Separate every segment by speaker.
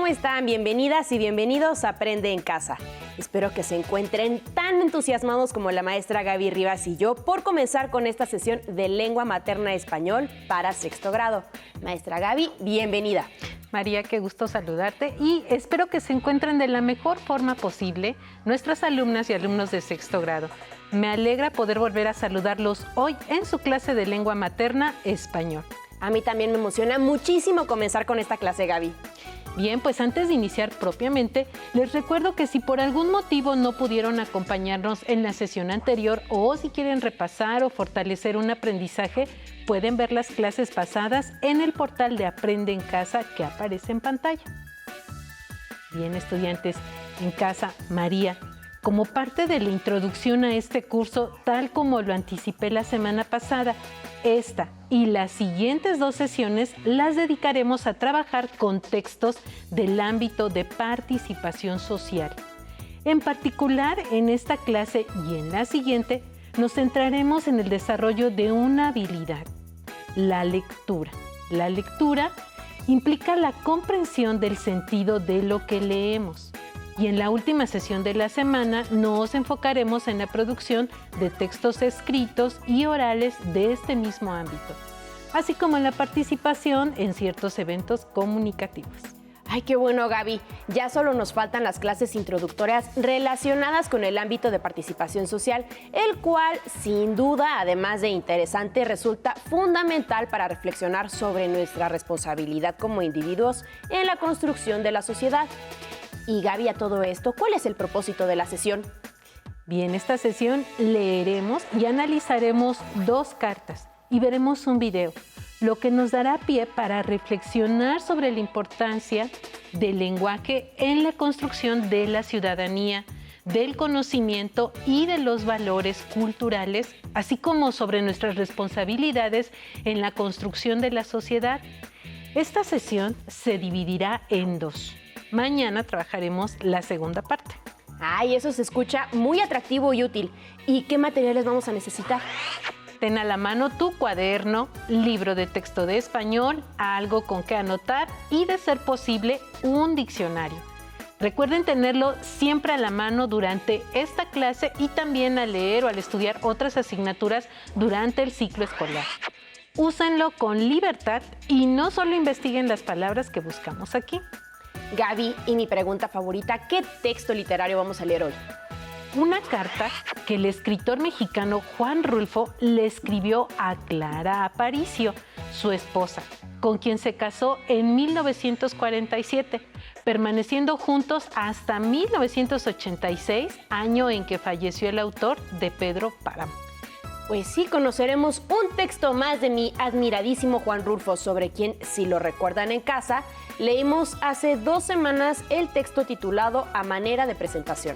Speaker 1: ¿cómo están? Bienvenidas y bienvenidos a Aprende en Casa. Espero que se encuentren tan entusiasmados como la maestra Gaby Rivas y yo por comenzar con esta sesión de lengua materna español para sexto grado. Maestra Gaby, bienvenida.
Speaker 2: María, qué gusto saludarte y espero que se encuentren de la mejor forma posible nuestras alumnas y alumnos de sexto grado. Me alegra poder volver a saludarlos hoy en su clase de lengua materna español.
Speaker 1: A mí también me emociona muchísimo comenzar con esta clase, Gaby.
Speaker 2: Bien, pues antes de iniciar propiamente, les recuerdo que si por algún motivo no pudieron acompañarnos en la sesión anterior o si quieren repasar o fortalecer un aprendizaje, pueden ver las clases pasadas en el portal de Aprende en Casa que aparece en pantalla. Bien, estudiantes, en casa, María, como parte de la introducción a este curso, tal como lo anticipé la semana pasada, esta y las siguientes 2 sesiones las dedicaremos a trabajar con textos del ámbito de participación social. En particular, en esta clase y en la siguiente, nos centraremos en el desarrollo de una habilidad, la lectura. La lectura implica la comprensión del sentido de lo que leemos. Y en la última sesión de la semana nos enfocaremos en la producción de textos escritos y orales de este mismo ámbito, así como en la participación en ciertos eventos comunicativos.
Speaker 1: Ay, qué bueno, Gaby. Ya solo nos faltan las clases introductorias relacionadas con el ámbito de participación social, el cual, sin duda, además de interesante, resulta fundamental para reflexionar sobre nuestra responsabilidad como individuos en la construcción de la sociedad. Y Gaby, a todo esto, ¿cuál es el propósito de la sesión?
Speaker 2: Bien, esta sesión leeremos y analizaremos 2 cartas y veremos un video, lo que nos dará pie para reflexionar sobre la importancia del lenguaje en la construcción de la ciudadanía, del conocimiento y de los valores culturales, así como sobre nuestras responsabilidades en la construcción de la sociedad. Esta sesión se dividirá en 2. Mañana trabajaremos la segunda parte.
Speaker 1: Ay, eso se escucha muy atractivo y útil. ¿Y qué materiales vamos a necesitar?
Speaker 2: Ten a la mano tu cuaderno, libro de texto de español, algo con que anotar y, de ser posible, un diccionario. Recuerden tenerlo siempre a la mano durante esta clase y también al leer o al estudiar otras asignaturas durante el ciclo escolar. Úsenlo con libertad y no solo investiguen las palabras que buscamos aquí.
Speaker 1: Gaby, y mi pregunta favorita, ¿qué texto literario vamos a leer hoy?
Speaker 2: Una carta que el escritor mexicano Juan Rulfo le escribió a Clara Aparicio, su esposa, con quien se casó en 1947, permaneciendo juntos hasta 1986, año en que falleció el autor de Pedro Páramo.
Speaker 1: Pues sí, conoceremos un texto más de mi admiradísimo Juan Rulfo, sobre quien, si lo recuerdan en casa, leímos hace 2 semanas el texto titulado A manera de presentación.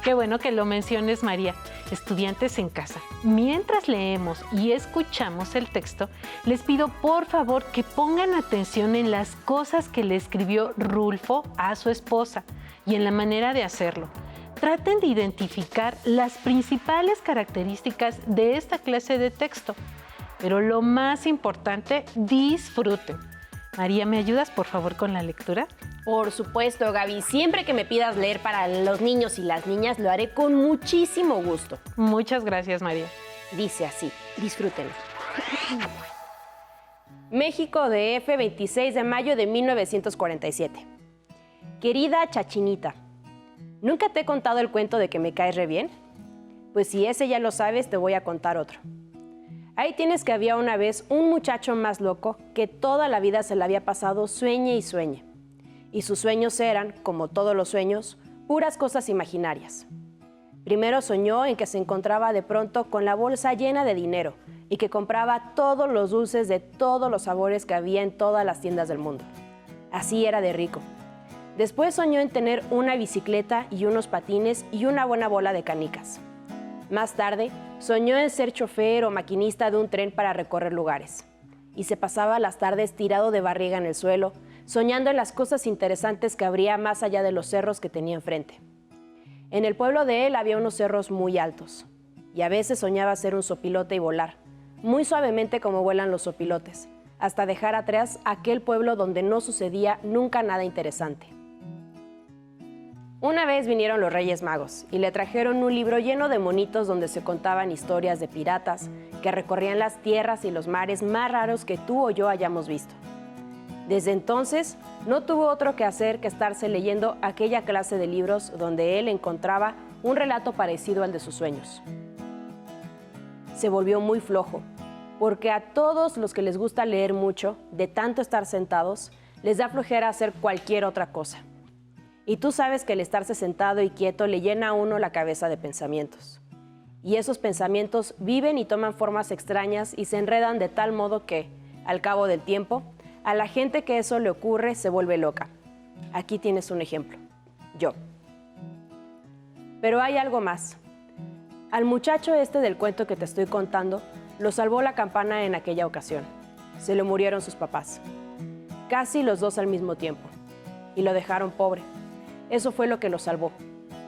Speaker 2: Qué bueno que lo menciones, María. Estudiantes en casa, mientras leemos y escuchamos el texto, les pido por favor que pongan atención en las cosas que le escribió Rulfo a su esposa y en la manera de hacerlo. Traten de identificar las principales características de esta clase de texto, pero lo más importante, disfruten. María, ¿me ayudas por favor con la lectura?
Speaker 1: Por supuesto, Gaby. Siempre que me pidas leer para los niños y las niñas, lo haré con muchísimo gusto.
Speaker 2: Muchas gracias, María.
Speaker 1: Dice así, disfrútenlo. México DF, 26 de mayo de 1947. Querida Chachinita, ¿nunca te he contado el cuento de que me caes re bien? Pues si ese ya lo sabes, te voy a contar otro. Ahí tienes que había una vez un muchacho más loco que toda la vida se la había pasado sueñe y sueñe. Y sus sueños eran, como todos los sueños, puras cosas imaginarias. Primero soñó en que se encontraba de pronto con la bolsa llena de dinero y que compraba todos los dulces de todos los sabores que había en todas las tiendas del mundo. Así era de rico. Después soñó en tener una bicicleta y unos patines y una buena bola de canicas. Más tarde, soñó en ser chofer o maquinista de un tren para recorrer lugares. Y se pasaba las tardes tirado de barriga en el suelo, soñando en las cosas interesantes que habría más allá de los cerros que tenía enfrente. En el pueblo de él había unos cerros muy altos, y a veces soñaba ser un zopilote y volar, muy suavemente como vuelan los zopilotes, hasta dejar atrás aquel pueblo donde no sucedía nunca nada interesante. Una vez vinieron los Reyes Magos y le trajeron un libro lleno de monitos donde se contaban historias de piratas que recorrían las tierras y los mares más raros que tú o yo hayamos visto. Desde entonces, no tuvo otro que hacer que estarse leyendo aquella clase de libros donde él encontraba un relato parecido al de sus sueños. Se volvió muy flojo, porque a todos los que les gusta leer mucho, de tanto estar sentados, les da flojera hacer cualquier otra cosa. Y tú sabes que el estarse sentado y quieto le llena a uno la cabeza de pensamientos. Y esos pensamientos viven y toman formas extrañas y se enredan de tal modo que, al cabo del tiempo, a la gente que eso le ocurre se vuelve loca. Aquí tienes un ejemplo. Yo. Pero hay algo más. Al muchacho este del cuento que te estoy contando, lo salvó la campana en aquella ocasión. Se le murieron sus papás. Casi los dos al mismo tiempo. Y lo dejaron pobre. Eso fue lo que lo salvó.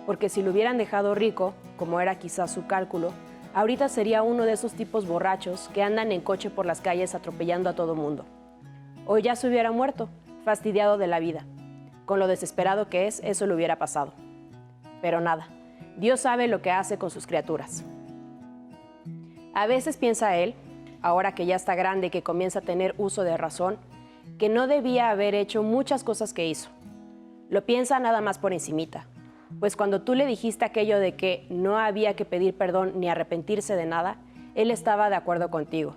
Speaker 1: Porque si lo hubieran dejado rico, como era quizás su cálculo, ahorita sería uno de esos tipos borrachos que andan en coche por las calles atropellando a todo mundo. O ya se hubiera muerto, fastidiado de la vida. Con lo desesperado que es, eso le hubiera pasado. Pero nada, Dios sabe lo que hace con sus criaturas. A veces piensa él, ahora que ya está grande y que comienza a tener uso de razón, que no debía haber hecho muchas cosas que hizo. Lo piensa nada más por encimita, pues cuando tú le dijiste aquello de que no había que pedir perdón ni arrepentirse de nada, él estaba de acuerdo contigo,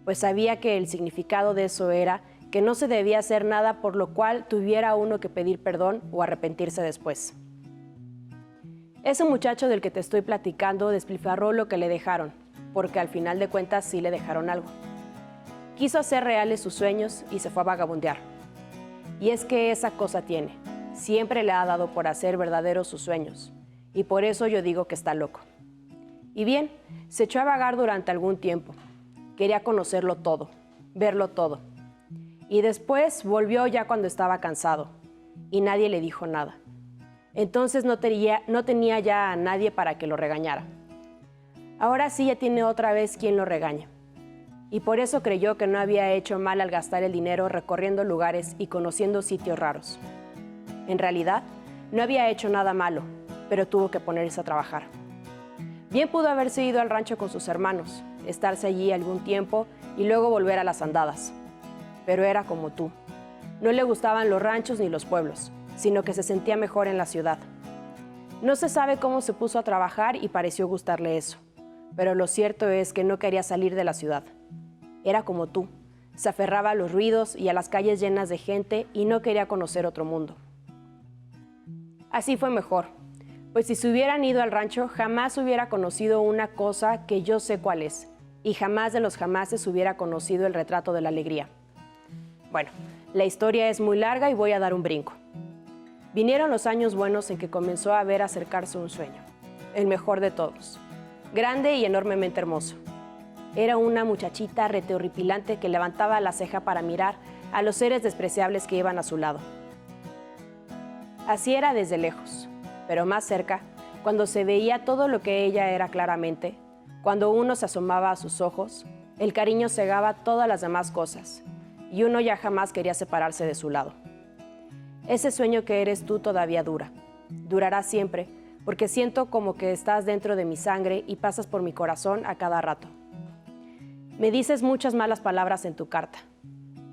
Speaker 1: pues sabía que el significado de eso era que no se debía hacer nada por lo cual tuviera uno que pedir perdón o arrepentirse después. Ese muchacho del que te estoy platicando despilfarró lo que le dejaron, porque al final de cuentas sí le dejaron algo. Quiso hacer reales sus sueños y se fue a vagabundear. Y es que esa cosa tiene, siempre le ha dado por hacer verdaderos sus sueños, y por eso yo digo que está loco. Y bien, se echó a vagar durante algún tiempo. Quería conocerlo todo, verlo todo. Y después volvió ya cuando estaba cansado, y nadie le dijo nada. Entonces no tenía ya a nadie para que lo regañara. Ahora sí ya tiene otra vez quien lo regañe. Y por eso creyó que no había hecho mal al gastar el dinero recorriendo lugares y conociendo sitios raros. En realidad, no había hecho nada malo, pero tuvo que ponerse a trabajar. Bien pudo haberse ido al rancho con sus hermanos, estarse allí algún tiempo y luego volver a las andadas. Pero era como tú. No le gustaban los ranchos ni los pueblos, sino que se sentía mejor en la ciudad. No se sabe cómo se puso a trabajar y pareció gustarle eso, pero lo cierto es que no quería salir de la ciudad. Era como tú, se aferraba a los ruidos y a las calles llenas de gente y no quería conocer otro mundo. Así fue mejor, pues si se hubieran ido al rancho jamás hubiera conocido una cosa que yo sé cuál es, y jamás de los jamases hubiera conocido el retrato de la alegría. Bueno, la historia es muy larga y voy a dar un brinco. Vinieron los años buenos en que comenzó a ver acercarse un sueño, el mejor de todos, grande y enormemente hermoso. Era una muchachita retehorripilante que levantaba la ceja para mirar a los seres despreciables que iban a su lado. Así era desde lejos, pero más cerca, cuando se veía todo lo que ella era claramente, cuando uno se asomaba a sus ojos, el cariño cegaba todas las demás cosas, y uno ya jamás quería separarse de su lado. Ese sueño que eres tú todavía dura. Durará siempre, porque siento como que estás dentro de mi sangre y pasas por mi corazón a cada rato. Me dices muchas malas palabras en tu carta,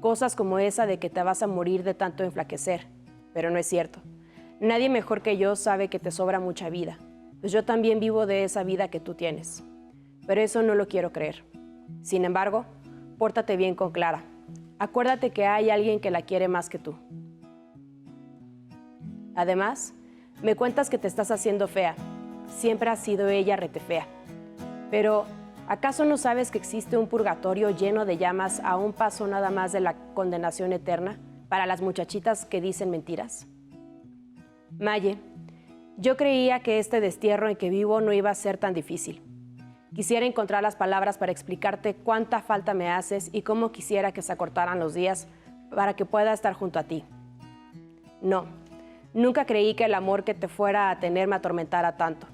Speaker 1: cosas como esa de que te vas a morir de tanto enflaquecer, pero no es cierto. Nadie mejor que yo sabe que te sobra mucha vida, pues yo también vivo de esa vida que tú tienes. Pero eso no lo quiero creer. Sin embargo, pórtate bien con Clara. Acuérdate que hay alguien que la quiere más que tú. Además, me cuentas que te estás haciendo fea. Siempre ha sido ella rete fea. Pero, ¿acaso no sabes que existe un purgatorio lleno de llamas a un paso nada más de la condenación eterna para las muchachitas que dicen mentiras? Maye, yo creía que este destierro en que vivo no iba a ser tan difícil. Quisiera encontrar las palabras para explicarte cuánta falta me haces y cómo quisiera que se acortaran los días para que pueda estar junto a ti. No, nunca creí que el amor que te fuera a tener me atormentara tanto.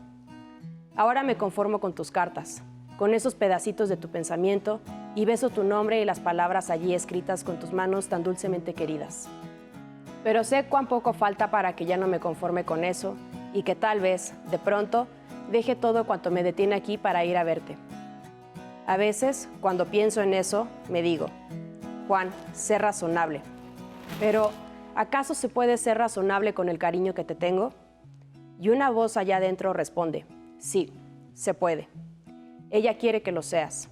Speaker 1: Ahora me conformo con tus cartas, con esos pedacitos de tu pensamiento y beso tu nombre y las palabras allí escritas con tus manos tan dulcemente queridas. Pero sé cuán poco falta para que ya no me conforme con eso y que tal vez, de pronto, deje todo cuanto me detiene aquí para ir a verte. A veces, cuando pienso en eso, me digo, Juan, sé razonable. Pero, ¿acaso se puede ser razonable con el cariño que te tengo? Y una voz allá adentro responde, sí, se puede. Ella quiere que lo seas.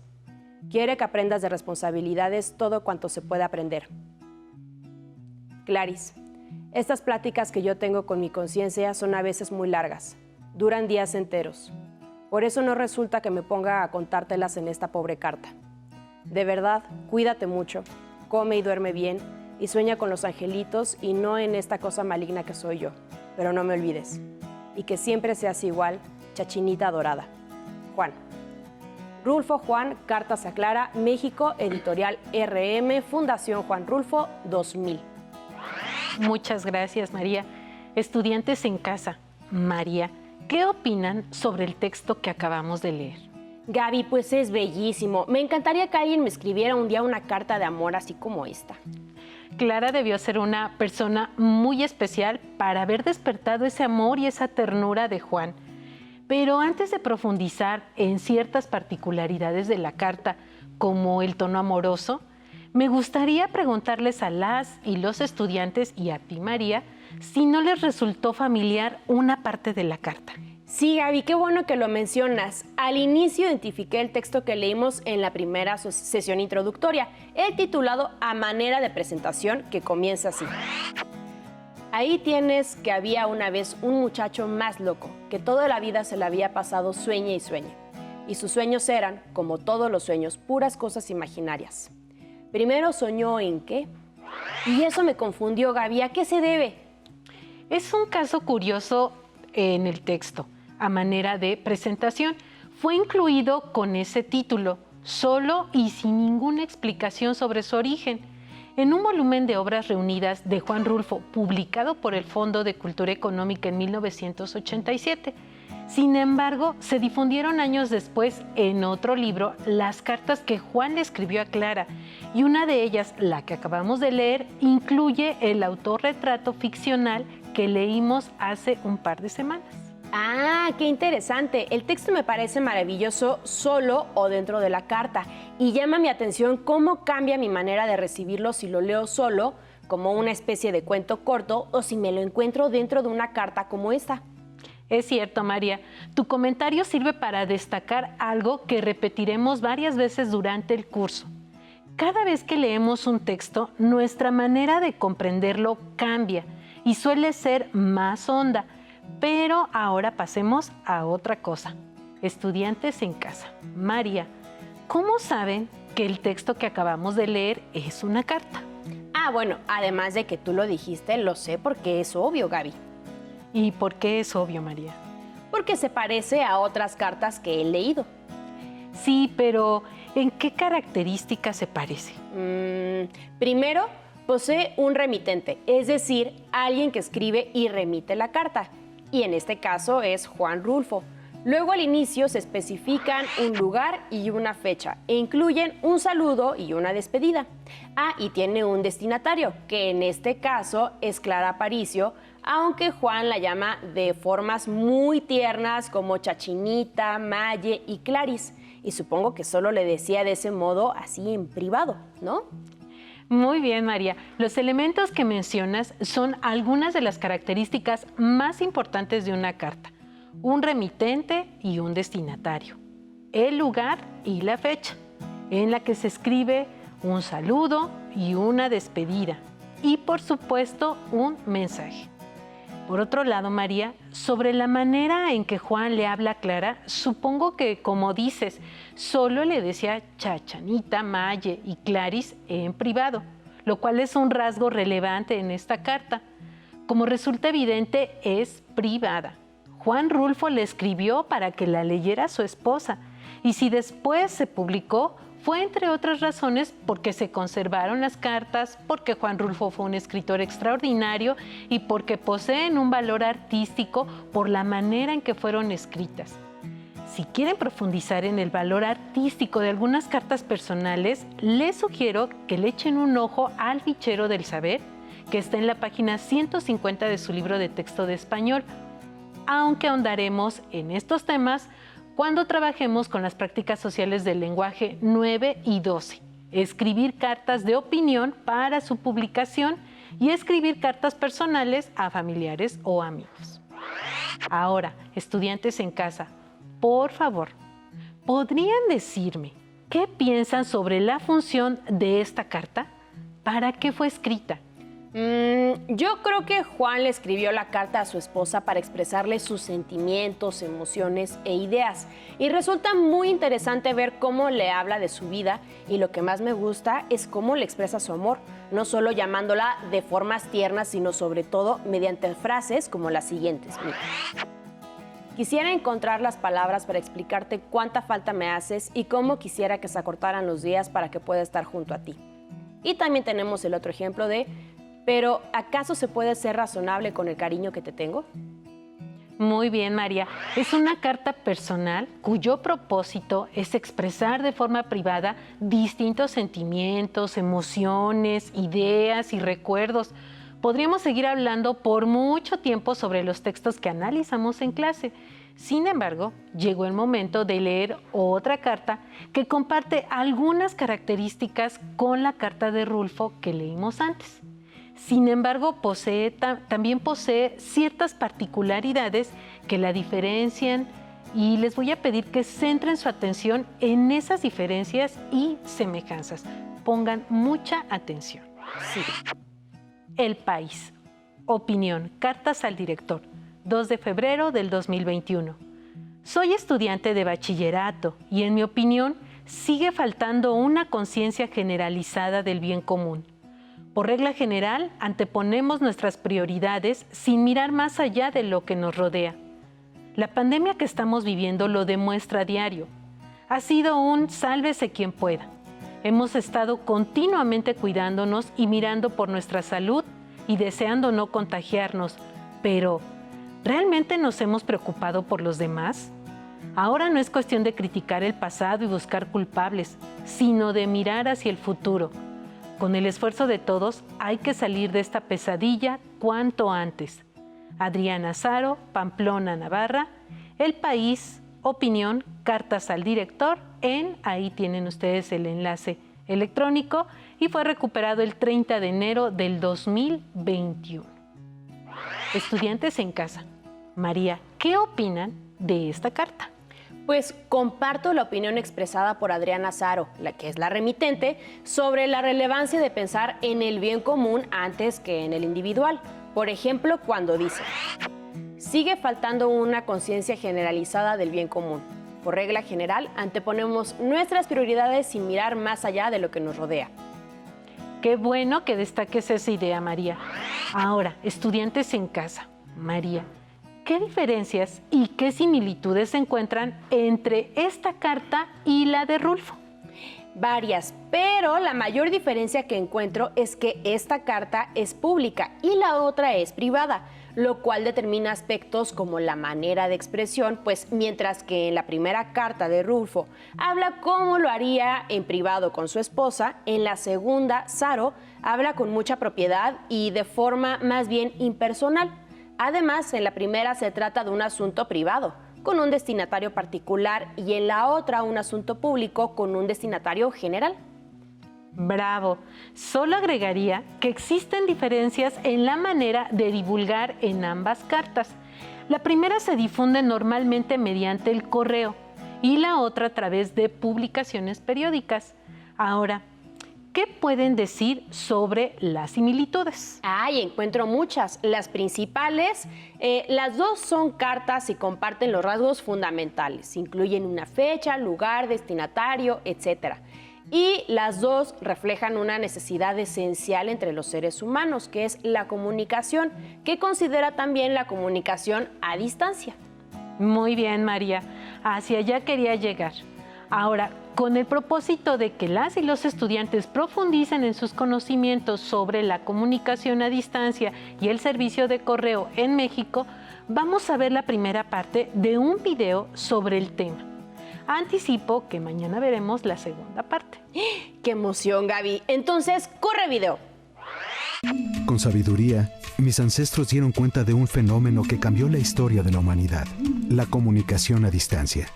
Speaker 1: Quiere que aprendas de responsabilidades todo cuanto se puede aprender. Clarice, estas pláticas que yo tengo con mi conciencia son a veces muy largas, duran días enteros. Por eso no resulta que me ponga a contártelas en esta pobre carta. De verdad, cuídate mucho, come y duerme bien y sueña con los angelitos y no en esta cosa maligna que soy yo. Pero no me olvides. Y que siempre seas igual, chachinita dorada. Juan. Rulfo Juan, Cartas a Clara, México, Editorial RM, Fundación Juan Rulfo, 2000.
Speaker 2: Muchas gracias, María. Estudiantes en casa, María, ¿qué opinan sobre el texto que acabamos de leer?
Speaker 1: Gaby, pues es bellísimo. Me encantaría que alguien me escribiera un día una carta de amor así como esta.
Speaker 2: Clara debió ser una persona muy especial para haber despertado ese amor y esa ternura de Juan. Pero antes de profundizar en ciertas particularidades de la carta, como el tono amoroso, me gustaría preguntarles a las y los estudiantes y a ti, María, si no les resultó familiar una parte de la carta.
Speaker 1: Sí, Gaby, qué bueno que lo mencionas. Al inicio identifiqué el texto que leímos en la primera sesión introductoria, el titulado A manera de presentación, que comienza así. Ahí tienes que había una vez un muchacho más loco, que toda la vida se le había pasado sueñe y sueñe. Y sus sueños eran, como todos los sueños, puras cosas imaginarias. Primero soñó en qué. Y eso me confundió, Gaby. ¿A qué se debe?
Speaker 2: Es un caso curioso en el texto, a manera de presentación. Fue incluido con ese título, solo y sin ninguna explicación sobre su origen, en un volumen de obras reunidas de Juan Rulfo, publicado por el Fondo de Cultura Económica en 1987. Sin embargo, se difundieron años después en otro libro las cartas que Juan le escribió a Clara, y una de ellas, la que acabamos de leer, incluye el autorretrato ficcional que leímos hace un par de semanas.
Speaker 1: Ah, qué interesante. El texto me parece maravilloso solo o dentro de la carta y llama mi atención cómo cambia mi manera de recibirlo si lo leo solo, como una especie de cuento corto, o si me lo encuentro dentro de una carta como esta.
Speaker 2: Es cierto, María. Tu comentario sirve para destacar algo que repetiremos varias veces durante el curso. Cada vez que leemos un texto, nuestra manera de comprenderlo cambia y suele ser más honda. Pero ahora pasemos a otra cosa. Estudiantes en casa. María, ¿cómo saben que el texto que acabamos de leer es una carta?
Speaker 1: Ah, bueno, además de que tú lo dijiste, lo sé porque es obvio, Gaby.
Speaker 2: ¿Y por qué es obvio, María?
Speaker 1: Porque se parece a otras cartas que he leído.
Speaker 2: Sí, pero ¿en qué características se parece?
Speaker 1: Primero, posee un remitente, es decir, alguien que escribe y remite la carta. Y en este caso es Juan Rulfo. Luego al inicio se especifican un lugar y una fecha e incluyen un saludo y una despedida. Ah, y tiene un destinatario, que en este caso es Clara Aparicio, aunque Juan la llama de formas muy tiernas como Chachinita, Maye y Clarice. Y supongo que solo le decía de ese modo así en privado, ¿no?
Speaker 2: Muy bien, María. Los elementos que mencionas son algunas de las características más importantes de una carta. Un remitente y un destinatario. El lugar y la fecha, en la que se escribe un saludo y una despedida. Y, por supuesto, un mensaje. Por otro lado, María, sobre la manera en que Juan le habla a Clara, supongo que, como dices, solo le decía Chachanita, Maye y Clarice en privado, lo cual es un rasgo relevante en esta carta. Como resulta evidente, es privada. Juan Rulfo le escribió para que la leyera su esposa, y si después se publicó, fue entre otras razones porque se conservaron las cartas, porque Juan Rulfo fue un escritor extraordinario y porque poseen un valor artístico por la manera en que fueron escritas. Si quieren profundizar en el valor artístico de algunas cartas personales, les sugiero que le echen un ojo al Fichero del Saber, que está en la página 150 de su libro de texto de español, aunque ahondaremos en estos temas cuando trabajemos con las prácticas sociales del lenguaje 9 y 12. Escribir cartas de opinión para su publicación y escribir cartas personales a familiares o amigos. Ahora, estudiantes en casa, por favor, ¿podrían decirme qué piensan sobre la función de esta carta? ¿Para qué fue escrita?
Speaker 1: Yo creo que Juan le escribió la carta a su esposa para expresarle sus sentimientos, emociones e ideas. Y resulta muy interesante ver cómo le habla de su vida, y lo que más me gusta es cómo le expresa su amor, no solo llamándola de formas tiernas, sino sobre todo mediante frases como las siguientes. Mira. Quisiera encontrar las palabras para explicarte cuánta falta me haces y cómo quisiera que se acortaran los días para que pueda estar junto a ti. Y también tenemos el otro ejemplo de: pero ¿acaso se puede ser razonable con el cariño que te tengo?
Speaker 2: Muy bien, María. Es una carta personal cuyo propósito es expresar de forma privada distintos sentimientos, emociones, ideas y recuerdos. Podríamos seguir hablando por mucho tiempo sobre los textos que analizamos en clase. Sin embargo, llegó el momento de leer otra carta que comparte algunas características con la carta de Rulfo que leímos antes. Sin embargo, también posee ciertas particularidades que la diferencian, y les voy a pedir que centren su atención en esas diferencias y semejanzas. Pongan mucha atención. Sí. El País. Opinión. Cartas al director. 2 de febrero del 2021. Soy estudiante de bachillerato y, en mi opinión, sigue faltando una conciencia generalizada del bien común. Por regla general, anteponemos nuestras prioridades sin mirar más allá de lo que nos rodea. La pandemia que estamos viviendo lo demuestra a diario. Ha sido un sálvese quien pueda. Hemos estado continuamente cuidándonos y mirando por nuestra salud y deseando no contagiarnos, pero ¿realmente nos hemos preocupado por los demás? Ahora no es cuestión de criticar el pasado y buscar culpables, sino de mirar hacia el futuro. Con el esfuerzo de todos, hay que salir de esta pesadilla cuanto antes. Adriana Saro, Pamplona, Navarra. El País, opinión, cartas al director. Ahí tienen ustedes el enlace electrónico, y fue recuperado el 30 de enero del 2021. Estudiantes en casa. María, ¿qué opinan de esta carta?
Speaker 1: Pues comparto la opinión expresada por Adriana Saro, la que es la remitente, sobre la relevancia de pensar en el bien común antes que en el individual. Por ejemplo, cuando dice: sigue faltando una conciencia generalizada del bien común. Por regla general, anteponemos nuestras prioridades sin mirar más allá de lo que nos rodea.
Speaker 2: Qué bueno que destaques esa idea, María. Ahora, estudiantes en casa. María, ¿qué diferencias y qué similitudes se encuentran entre esta carta y la de Rulfo?
Speaker 1: Varias, pero la mayor diferencia que encuentro es que esta carta es pública y la otra es privada, lo cual determina aspectos como la manera de expresión, pues mientras que en la primera carta de Rulfo habla como lo haría en privado con su esposa, en la segunda, Saro habla con mucha propiedad y de forma más bien impersonal. Además, en la primera se trata de un asunto privado, con un destinatario particular, y en la otra un asunto público con un destinatario general.
Speaker 2: Bravo. Solo agregaría que existen diferencias en la manera de divulgar en ambas cartas. La primera se difunde normalmente mediante el correo y la otra a través de publicaciones periódicas. Ahora, ¿qué pueden decir sobre las similitudes?
Speaker 1: Encuentro muchas. Las principales, las dos son cartas y comparten los rasgos fundamentales. Incluyen una fecha, lugar, destinatario, etc. Y las dos reflejan una necesidad esencial entre los seres humanos, que es la comunicación, que considera también la comunicación a distancia.
Speaker 2: Muy bien, María. Hacia allá quería llegar. Ahora, con el propósito de que las y los estudiantes profundicen en sus conocimientos sobre la comunicación a distancia y el servicio de correo en México, vamos a ver la primera parte de un video sobre el tema. Anticipo que mañana veremos la segunda parte.
Speaker 1: ¡Qué emoción, Gaby! Entonces, ¡corre video!
Speaker 3: Con sabiduría, mis ancestros dieron cuenta de un fenómeno que cambió la historia de la humanidad: la comunicación a distancia.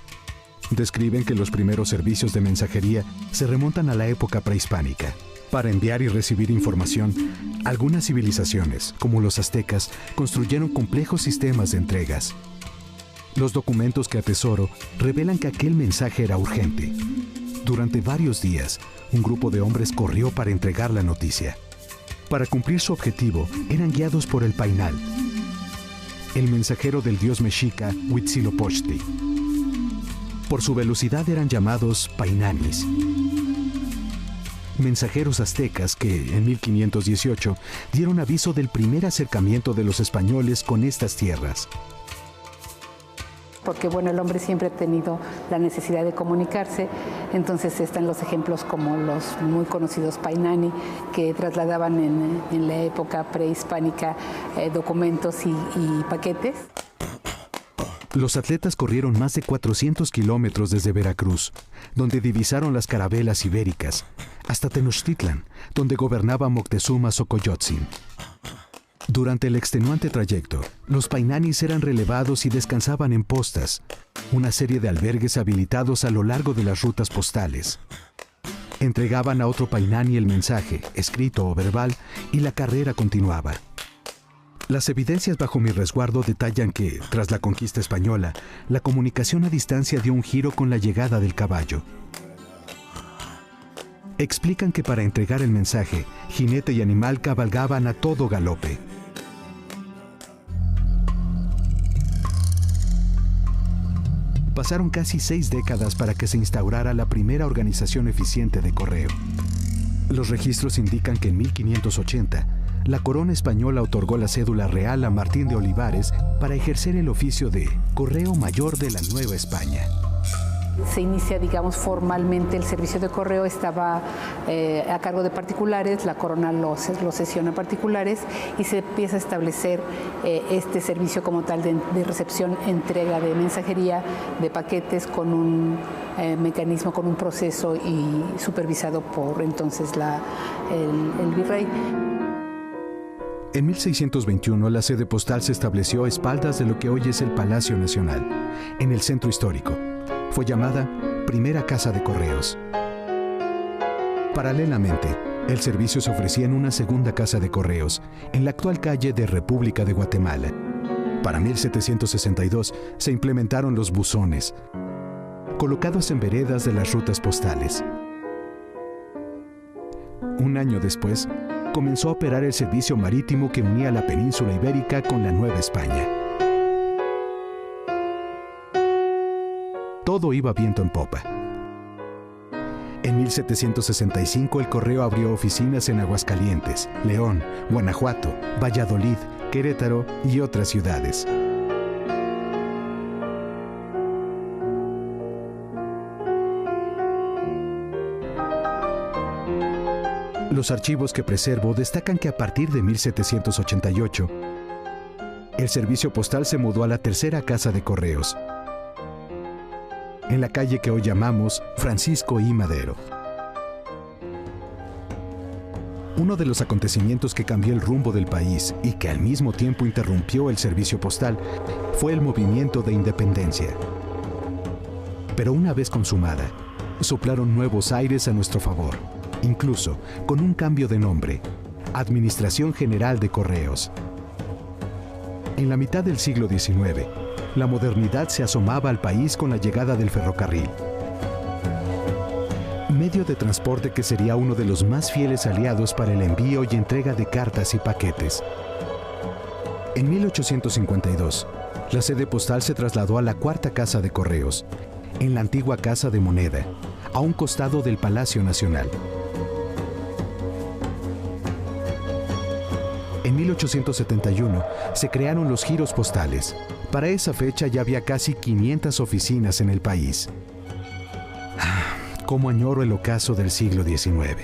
Speaker 3: Describen que los primeros servicios de mensajería se remontan a la época prehispánica. Para enviar y recibir información, algunas civilizaciones, como los aztecas, construyeron complejos sistemas de entregas. Los documentos que atesoro revelan que aquel mensaje era urgente. Durante varios días, un grupo de hombres corrió para entregar la noticia. Para cumplir su objetivo, eran guiados por el painal, el mensajero del dios mexica Huitzilopochtli. Por su velocidad eran llamados painanis. Mensajeros aztecas que, en 1518, dieron aviso del primer acercamiento de los españoles con estas tierras.
Speaker 4: Porque el hombre siempre ha tenido la necesidad de comunicarse, entonces están los ejemplos como los muy conocidos painani, que trasladaban en la época prehispánica documentos y paquetes.
Speaker 3: Los atletas corrieron más de 400 kilómetros desde Veracruz, donde divisaron las carabelas ibéricas, hasta Tenochtitlan, donde gobernaba Moctezuma Xocoyotzin. Durante el extenuante trayecto, los painanis eran relevados y descansaban en postas, una serie de albergues habilitados a lo largo de las rutas postales. Entregaban a otro painani el mensaje, escrito o verbal, y la carrera continuaba. Las evidencias bajo mi resguardo detallan que, tras la conquista española, la comunicación a distancia dio un giro con la llegada del caballo. Explican que para entregar el mensaje, jinete y animal cabalgaban a todo galope. Pasaron casi 6 décadas para que se instaurara la primera organización eficiente de correo. Los registros indican que en 1580, la corona española otorgó la cédula real a Martín de Olivares para ejercer el oficio de correo mayor de la Nueva España.
Speaker 4: Se inicia, formalmente el servicio de correo, estaba a cargo de particulares, la corona lo cesiona a particulares y se empieza a establecer este servicio como tal de recepción, entrega de mensajería, de paquetes, con un mecanismo, con un proceso y supervisado por entonces el virrey.
Speaker 3: En 1621, la sede postal se estableció a espaldas de lo que hoy es el Palacio Nacional, en el centro histórico. Fue llamada Primera Casa de Correos. Paralelamente, el servicio se ofrecía en una segunda casa de correos, en la actual calle de República de Guatemala. Para 1762 se implementaron los buzones, colocados en veredas de las rutas postales. Un año después, comenzó a operar el servicio marítimo que unía la península ibérica con la Nueva España. Todo iba viento en popa. En 1765 el correo abrió oficinas en Aguascalientes, León, Guanajuato, Valladolid, Querétaro y otras ciudades. Los archivos que preservo destacan que a partir de 1788, el servicio postal se mudó a la tercera casa de correos, en la calle que hoy llamamos Francisco I. Madero. Uno de los acontecimientos que cambió el rumbo del país y que al mismo tiempo interrumpió el servicio postal fue el movimiento de independencia. Pero una vez consumada, soplaron nuevos aires a nuestro favor, incluso con un cambio de nombre: Administración General de Correos. En la mitad del siglo XIX, la modernidad se asomaba al país con la llegada del ferrocarril, medio de transporte que sería uno de los más fieles aliados para el envío y entrega de cartas y paquetes. En 1852, la sede postal se trasladó a la cuarta casa de correos, en la antigua Casa de Moneda, a un costado del Palacio Nacional. En 1871 se crearon los giros postales. Para esa fecha ya había casi 500 oficinas en el país. Cómo añoro el ocaso del siglo XIX,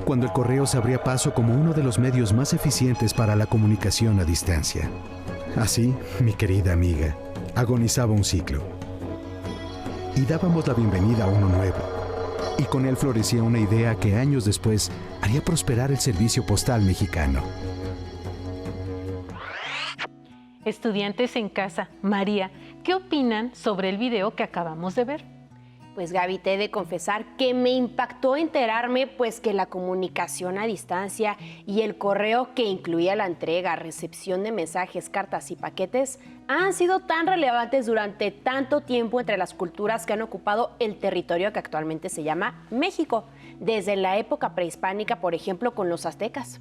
Speaker 3: cuando el correo se abría paso como uno de los medios más eficientes para la comunicación a distancia. Así, mi querida amiga, agonizaba un ciclo. Y dábamos la bienvenida a uno nuevo. Y con él florecía una idea que años después haría prosperar el servicio postal mexicano.
Speaker 2: Estudiantes en casa, María, ¿qué opinan sobre el video que acabamos de ver?
Speaker 1: Pues Gaby, te he de confesar que me impactó enterarme pues que la comunicación a distancia y el correo que incluía la entrega, recepción de mensajes, cartas y paquetes han sido tan relevantes durante tanto tiempo entre las culturas que han ocupado el territorio que actualmente se llama México, desde la época prehispánica, por ejemplo, con los aztecas.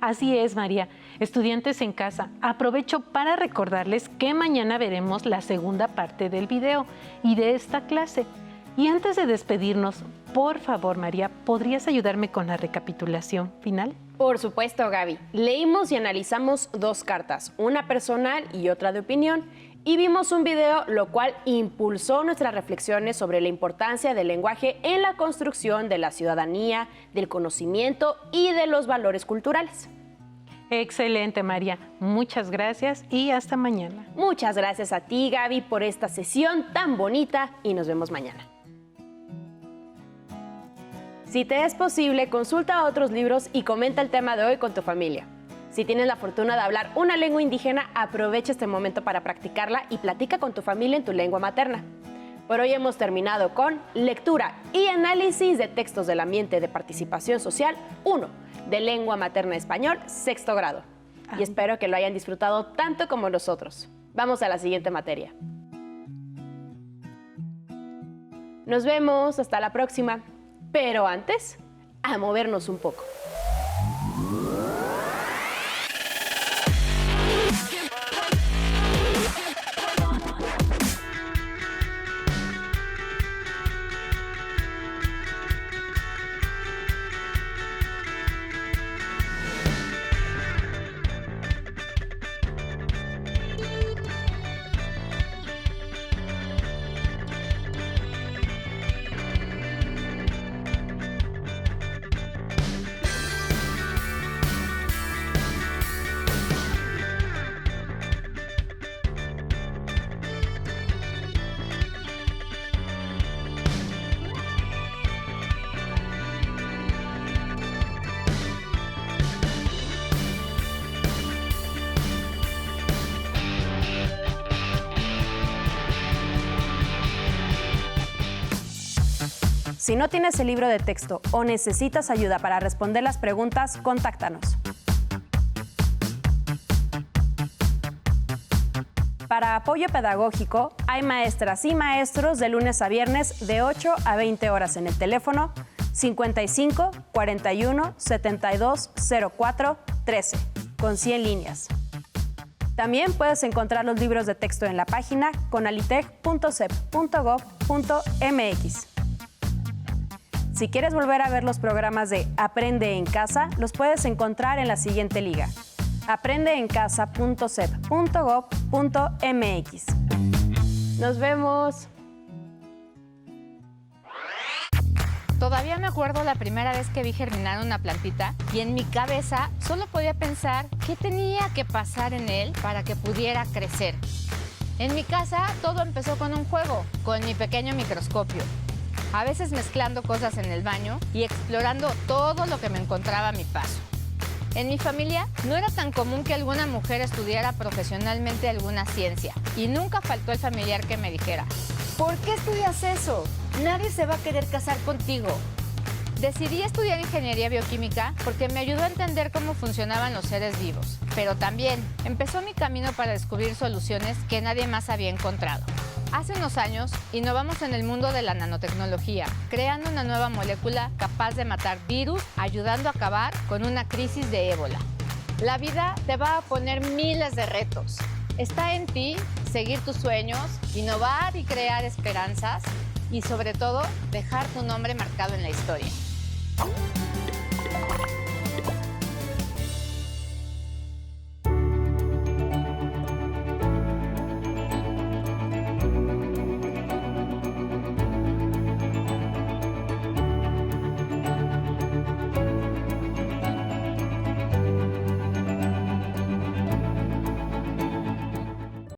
Speaker 2: Así es, María. Estudiantes en casa, aprovecho para recordarles que mañana veremos la segunda parte del video y de esta clase. Y antes de despedirnos, por favor, María, ¿podrías ayudarme con la recapitulación final?
Speaker 1: Por supuesto, Gaby. Leímos y analizamos 2 cartas, una personal y otra de opinión, y vimos un video, lo cual impulsó nuestras reflexiones sobre la importancia del lenguaje en la construcción de la ciudadanía, del conocimiento y de los valores culturales.
Speaker 2: Excelente, María. Muchas gracias y hasta mañana.
Speaker 1: Muchas gracias a ti, Gaby, por esta sesión tan bonita y nos vemos mañana. Si te es posible, consulta otros libros y comenta el tema de hoy con tu familia. Si tienes la fortuna de hablar una lengua indígena, aprovecha este momento para practicarla y platica con tu familia en tu lengua materna. Por hoy hemos terminado con lectura y análisis de textos del ambiente de participación social 1, de lengua materna español, 6º grado. Y espero que lo hayan disfrutado tanto como nosotros. Vamos a la siguiente materia. Nos vemos, hasta la próxima. Pero antes, a movernos un poco. Si no tienes el libro de texto o necesitas ayuda para responder las preguntas, contáctanos. Para apoyo pedagógico, hay maestras y maestros de lunes a viernes de 8 a 20 horas en el teléfono 55 41 72 04 13, con 100 líneas. También puedes encontrar los libros de texto en la página conalitec.cep.gov.mx. Si quieres volver a ver los programas de Aprende en Casa, los puedes encontrar en la siguiente liga: aprendeencasa.cep.gov.mx. ¡Nos vemos!
Speaker 5: Todavía me acuerdo la primera vez que vi germinar una plantita y en mi cabeza solo podía pensar qué tenía que pasar en él para que pudiera crecer. En mi casa todo empezó con un juego, con mi pequeño microscopio. A veces mezclando cosas en el baño y explorando todo lo que me encontraba a mi paso. En mi familia no era tan común que alguna mujer estudiara profesionalmente alguna ciencia y nunca faltó el familiar que me dijera: ¿por qué estudias eso? Nadie se va a querer casar contigo. Decidí estudiar ingeniería bioquímica porque me ayudó a entender cómo funcionaban los seres vivos, pero también empezó mi camino para descubrir soluciones que nadie más había encontrado. Hace unos años, innovamos en el mundo de la nanotecnología, creando una nueva molécula capaz de matar virus, ayudando a acabar con una crisis de ébola. La vida te va a poner miles de retos. Está en ti seguir tus sueños, innovar y crear esperanzas y, sobre todo, dejar tu nombre marcado en la historia.